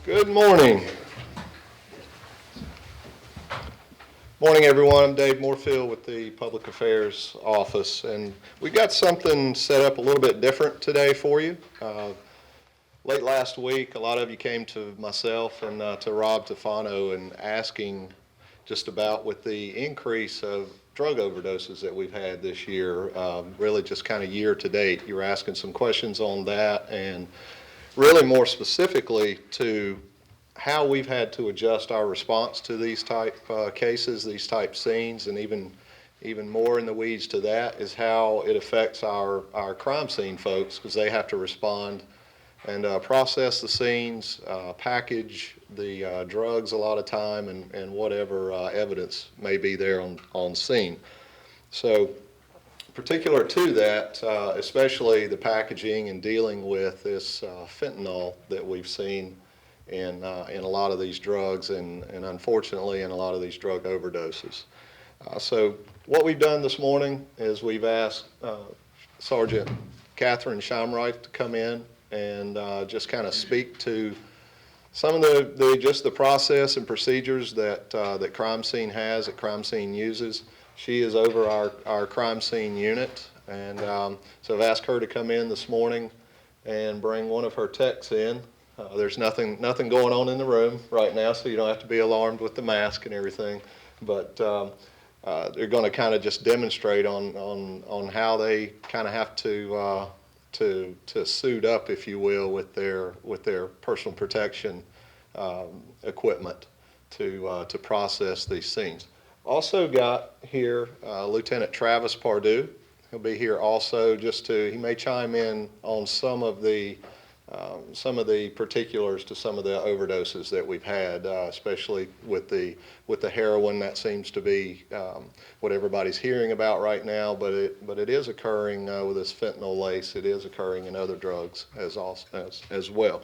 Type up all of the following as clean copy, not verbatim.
Good morning. Morning, everyone. I'm Dave Moorfield with the Public Affairs Office, and we've got something set up a little bit different today for you. Late last week, a lot of you came to myself and to Rob Tofano and asking just about with the increase of drug overdoses that we've had this year, really just kind of year to date. You were asking some questions on that, and really more specifically to how we've had to adjust our response to these type cases, these type scenes, and even more in the weeds to that is how it affects our crime scene folks, because they have to respond and process the scenes, package the drugs a lot of time, and whatever evidence may be there on scene. So particular to that, especially the packaging and dealing with this fentanyl that we've seen in a lot of these drugs and unfortunately in a lot of these drug overdoses. So what we've done this morning is we've asked Sergeant Catherine Shamright to come in and just kind of speak to some of the process and procedures that crime scene has, that crime scene uses. She is over our crime scene unit, and so I've asked her to come in this morning and bring one of her techs in. There's nothing going on in the room right now, so you don't have to be alarmed with the mask and everything. But they're going to kind of just demonstrate on how they kind of have to suit up, if you will, with their personal protection equipment to process these scenes. Also got here Lieutenant Travis Pardue. He'll be here also he may chime in on some of the particulars to some of the overdoses that we've had, especially with the heroin. That seems to be what everybody's hearing about right now, but it is occurring with this fentanyl lace. It is occurring in other drugs as well.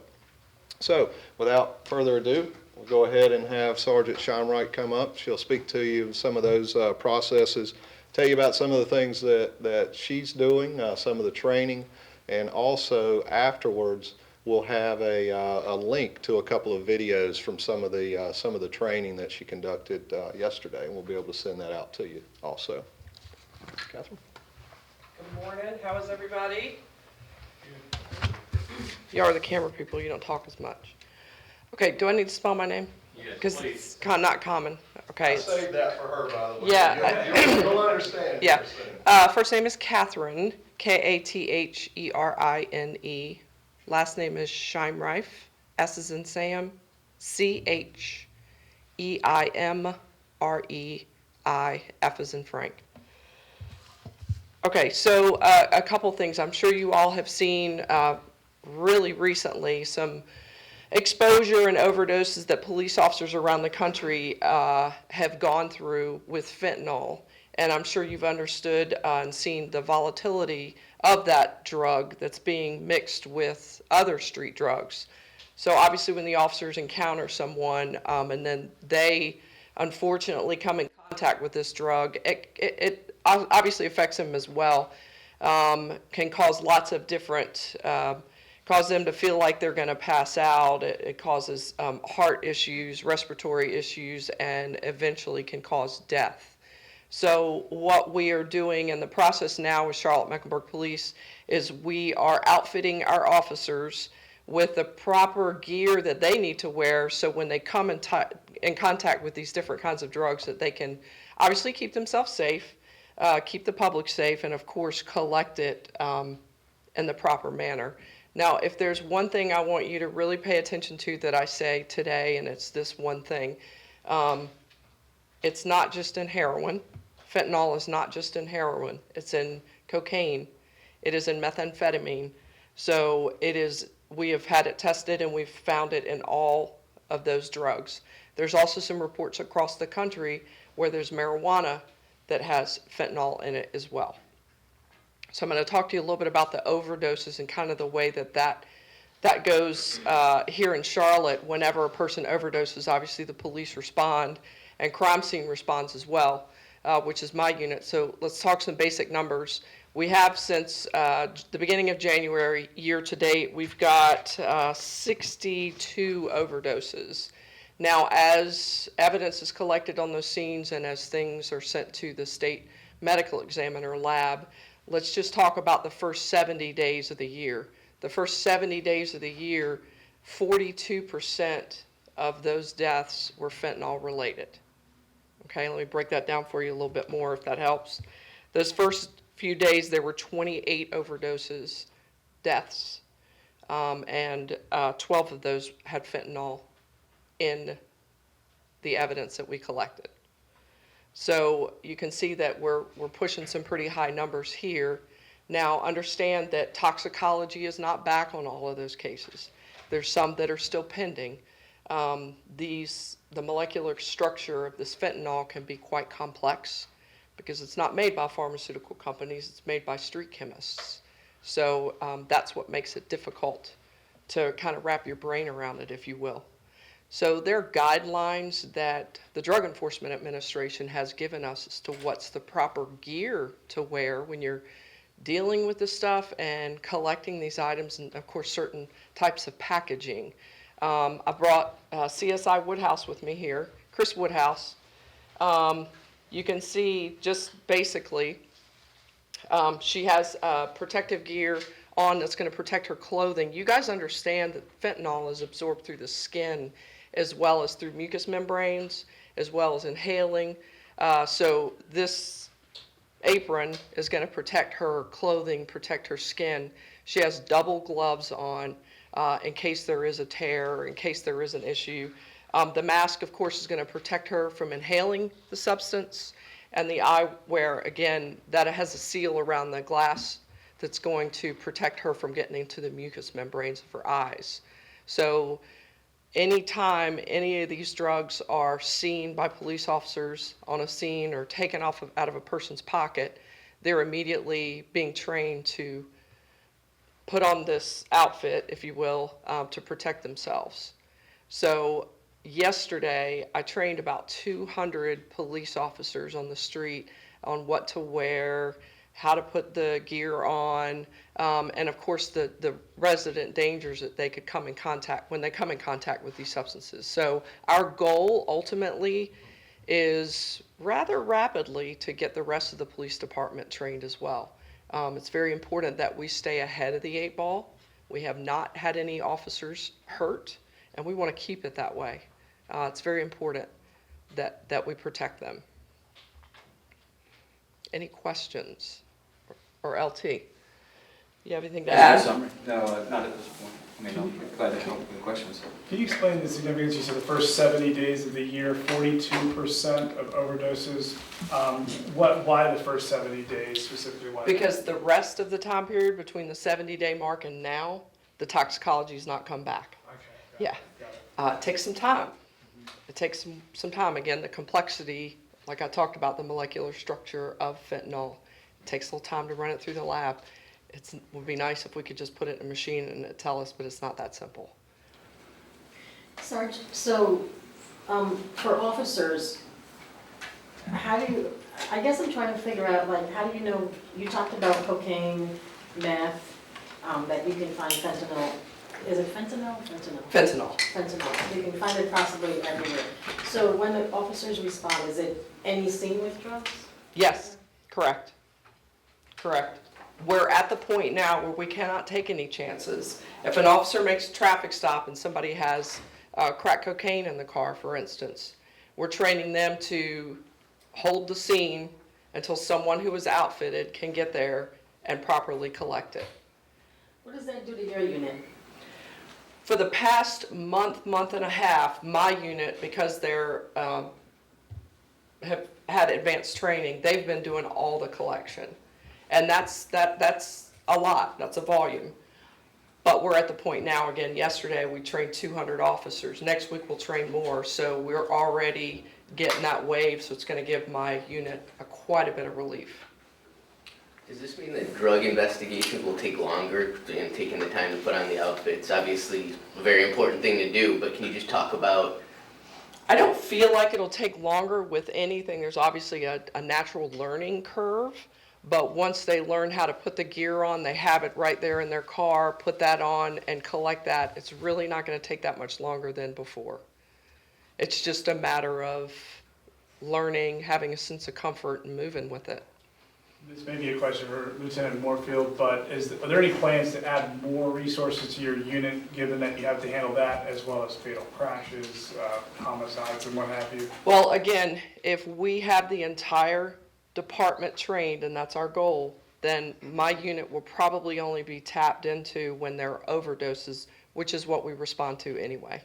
So without further ado, we'll go ahead and have Sergeant Shamright come up. She'll speak to you some of those processes, tell you about some of the things that she's doing, some of the training, and also afterwards we'll have a link to a couple of videos from some of the training that she conducted yesterday, and we'll be able to send that out to you also. Catherine? Good morning. How is everybody? You are the camera people. You don't talk as much. Okay. Do I need to spell my name? Yes, because it's not common. Okay. I saved that for her, by the way. Yeah. You'll understand. Yeah. First name is Catherine, Katherine. Last name is Scheimreif, S as in Sam, Cheimrei, F as in Frank. Okay, so a couple things. I'm sure you all have seen really recently some exposure and overdoses that police officers around the country have gone through with fentanyl. And I'm sure you've understood and seen the volatility of that drug that's being mixed with other street drugs. So obviously when the officers encounter someone and then they unfortunately come in contact with this drug, it obviously affects them as well. Can cause lots of different, cause them to feel like they're going to pass out. It causes heart issues, respiratory issues, and eventually can cause death. So what we are doing in the process now with Charlotte-Mecklenburg Police is we are outfitting our officers with the proper gear that they need to wear, so when they come in contact with these different kinds of drugs, that they can obviously keep themselves safe, keep the public safe, and of course collect it in the proper manner. Now, if there's one thing I want you to really pay attention to that I say today, and it's this one thing, it's not just in heroin. Fentanyl is not just in heroin. It's in cocaine. It is in methamphetamine. So we have had it tested and we've found it in all of those drugs. There's also some reports across the country where there's marijuana that has fentanyl in it as well. So I'm going to talk to you a little bit about the overdoses and kind of the way that goes here in Charlotte. Whenever a person overdoses, obviously the police respond and crime scene responds as well. which is my unit. So let's talk some basic numbers. We have since the beginning of January, year to date, we've got 62 overdoses. Now, as evidence is collected on those scenes and as things are sent to the state medical examiner lab, let's just talk about the first 70 days of the year. The first 70 days of the year, 42% of those deaths were fentanyl related. Okay, let me break that down for you a little bit more if that helps. Those first few days, there were 28 overdoses, deaths, and 12 of those had fentanyl in the evidence that we collected. So you can see that we're pushing some pretty high numbers here. Now, understand that toxicology is not back on all of those cases. There's some that are still pending. The molecular structure of this fentanyl can be quite complex because it's not made by pharmaceutical companies, it's made by street chemists. So that's what makes it difficult to kind of wrap your brain around it, if you will. So there are guidelines that the Drug Enforcement Administration has given us as to what's the proper gear to wear when you're dealing with this stuff and collecting these items, and of course certain types of packaging. I brought CSI Woodhouse with me here, Chris Woodhouse. You can see just basically she has protective gear on that's going to protect her clothing. You guys understand that fentanyl is absorbed through the skin as well as through mucous membranes, as well as inhaling. So this apron is going to protect her clothing, protect her skin. She has double gloves on in case there is a tear or in case there is an issue. The mask, of course, is going to protect her from inhaling the substance. And the eyewear, again, that has a seal around the glass that's going to protect her from getting into the mucous membranes of her eyes. So anytime any of these drugs are seen by police officers on a scene or taken out of a person's pocket, they're immediately being trained to put on this outfit, if you will, to protect themselves. So yesterday, I trained about 200 police officers on the street on what to wear, how to put the gear on, and of course the resident dangers that they could come in contact when they come in contact with these substances. So our goal ultimately is rather rapidly to get the rest of the police department trained as well. It's very important that we stay ahead of the 8 ball. We have not had any officers hurt, and we want to keep it that way. It's very important that we protect them. Any questions? Or LT? You have anything to add? Summary? No, not at this point. I mean, I'm glad to help with questions. Can you explain the significance? You said the first 70 days of the year, 42% of overdoses. Why the first 70 days specifically? Why? Because the rest of the time period between the 70-day mark and now, the toxicology has not come back. Okay. Yeah. Got it. It takes some time. It takes some time. Again, the complexity, like I talked about, the molecular structure of fentanyl. It takes a little time to run it through the lab. It would be nice if we could just put it in a machine and it tell us, but it's not that simple. Sarge, so for officers, how do you, I guess I'm trying to figure out, like, how do you know, you talked about cocaine, meth, that you can find fentanyl. Is it fentanyl? Fentanyl. Fentanyl. You can find it possibly everywhere. So when the officers respond, is it any scene with drugs? Yes, correct. Correct. We're at the point now where we cannot take any chances. If an officer makes a traffic stop and somebody has crack cocaine in the car, for instance, we're training them to hold the scene until someone who is outfitted can get there and properly collect it. What does that do to your unit? For the past month and a half, my unit, because they're have had advanced training, they've been doing all the collection. And that's a lot, that's a volume. But we're at the point now, again, yesterday we trained 200 officers. Next week we'll train more, so we're already getting that wave, so it's gonna give my unit quite a bit of relief. Does this mean that drug investigations will take longer in taking the time to put on the outfits? Obviously, a very important thing to do, but can you just talk about I don't feel like it'll take longer with anything. There's obviously a natural learning curve, but once they learn how to put the gear on, they have it right there in their car, put that on and collect that, it's really not going to take that much longer than before. It's just a matter of learning, having a sense of comfort and moving with it. This may be a question for Lieutenant Moorfield, but are there any plans to add more resources to your unit, given that you have to handle that as well as fatal crashes, homicides, and what have you? Well, again, if we have the entire department trained, and that's our goal, then my unit will probably only be tapped into when there are overdoses, which is what we respond to anyway.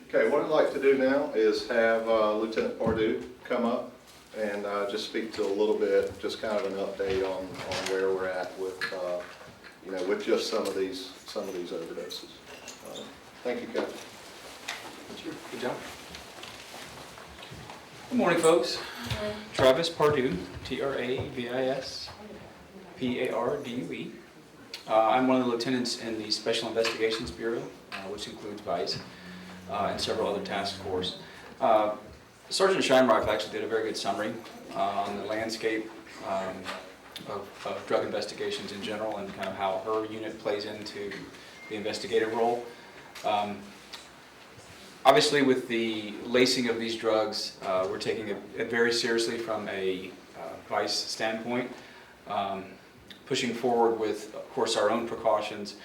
Okay, what I'd like to do now is have Lieutenant Pardue come up and just speak to a little bit, just kind of an update on where we're at with, with just some of these overdoses. Thank you, Captain. Good job. Good morning, folks. Travis Pardue, Travis Pardue. I'm one of the lieutenants in the Special Investigations Bureau, which includes VICE and several other task force. Sergeant Scheinreich actually did a very good summary on the landscape of drug investigations in general and kind of how her unit plays into the investigative role. Obviously, with the lacing of these drugs, we're taking it very seriously from a VICE standpoint, pushing forward with, of course, our own precautions,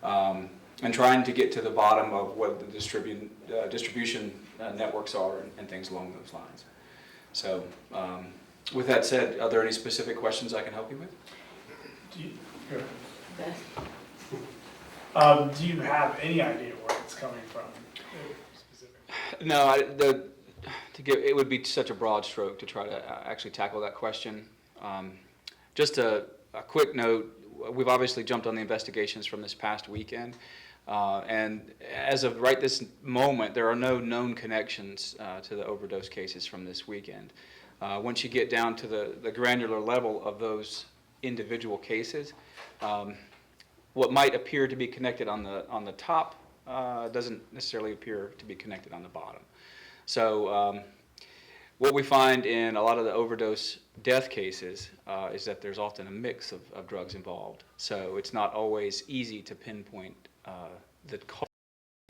and trying to get to the bottom of what the distribution networks are and things along those lines. So, with that said, are there any specific questions I can help you with? Do you have any idea where it's coming from? No, it would be such a broad stroke to try to actually tackle that question. Just a quick note, we've obviously jumped on the investigations from this past weekend, and as of right this moment, there are no known connections to the overdose cases from this weekend. Once you get down to the granular level of those individual cases, what might appear to be connected on the top doesn't necessarily appear to be connected on the bottom. So what we find in a lot of the overdose death cases is that there's often a mix of drugs involved. So it's not always easy to pinpoint the cause.